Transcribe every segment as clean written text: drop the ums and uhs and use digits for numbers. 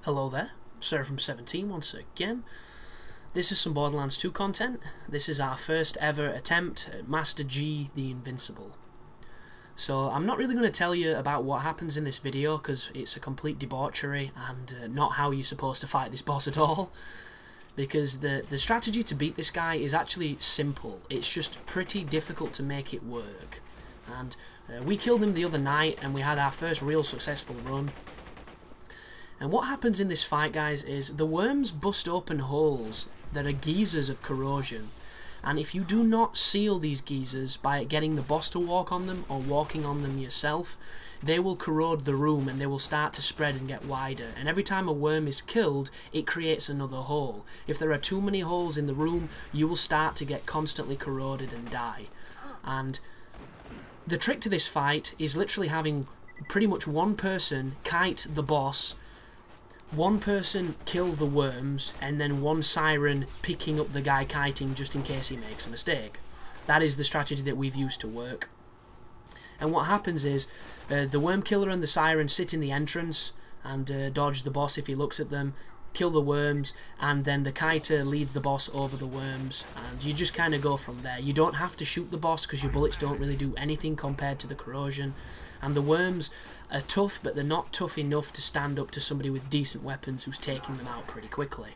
Hello there, Seraphim17 once again. This is some Borderlands 2 content. This is our first ever attempt at Master G the Invincible. So I'm not really going to tell you about what happens in this video because it's a complete debauchery and not how you're supposed to fight this boss at all. Because the strategy to beat this guy is actually simple. It's just pretty difficult to make it work. And we killed him the other night and we had our first real successful run. And what happens in this fight, guys, is the worms bust open holes that are geysers of corrosion. And if you do not seal these geysers by getting the boss to walk on them or walking on them yourself, they will corrode the room and they will start to spread and get wider. And every time a worm is killed, it creates another hole. If there are too many holes in the room, you will start to get constantly corroded and die. And the trick to this fight is literally having pretty much one person kite the boss, one person kill the worms, and then one siren picking up the guy kiting just in case he makes a mistake. That is the strategy that we've used to work. And what happens is the worm killer and the siren sit in the entrance and dodge the boss if he looks at them, kill the worms, and then the kiter leads the boss over the worms, and you just kind of go from there. You don't have to shoot the boss because your bullets don't really do anything compared to the corrosion, and the worms are tough, but they're not tough enough to stand up to somebody with decent weapons who's taking them out pretty quickly.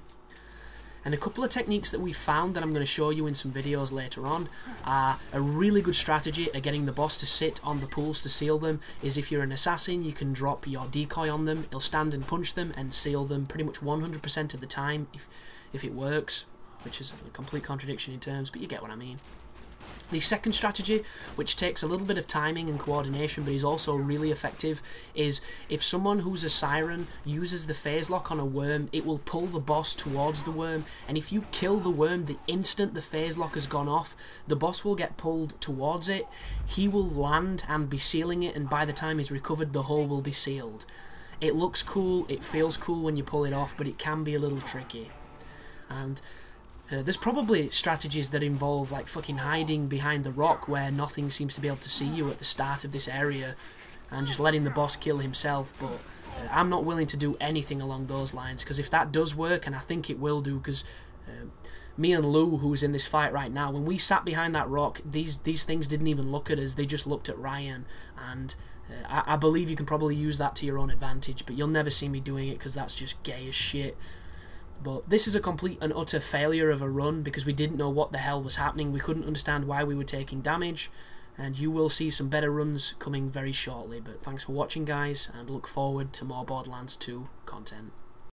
And a couple of techniques that we found that I'm going to show you in some videos later on are a really good strategy at getting the boss to sit on the pools to seal them. Is if you're an assassin, you can drop your decoy on them, it'll stand and punch them and seal them pretty much 100% of the time if it works, which is a complete contradiction in terms, but you get what I mean. The second strategy, which takes a little bit of timing and coordination but is also really effective, is if someone who's a siren uses the phase lock on a worm, it will pull the boss towards the worm, and if you kill the worm the instant the phase lock has gone off, the boss will get pulled towards it, he will land and be sealing it, and by the time he's recovered the hole will be sealed. It looks cool, it feels cool when you pull it off, but it can be a little tricky. And there's probably strategies that involve like fucking hiding behind the rock where nothing seems to be able to see you at the start of this area and just letting the boss kill himself, but I'm not willing to do anything along those lines, because if that does work, and I think it will do, because me and Lou, who's in this fight right now, when we sat behind that rock, these things didn't even look at us, they just looked at Ryan, and I believe you can probably use that to your own advantage, but you'll never see me doing it because that's just gay as shit. But this is a complete and utter failure of a run because we didn't know what the hell was happening. We couldn't understand why we were taking damage, and you will see some better runs coming very shortly. But thanks for watching, guys, and look forward to more Borderlands 2 content.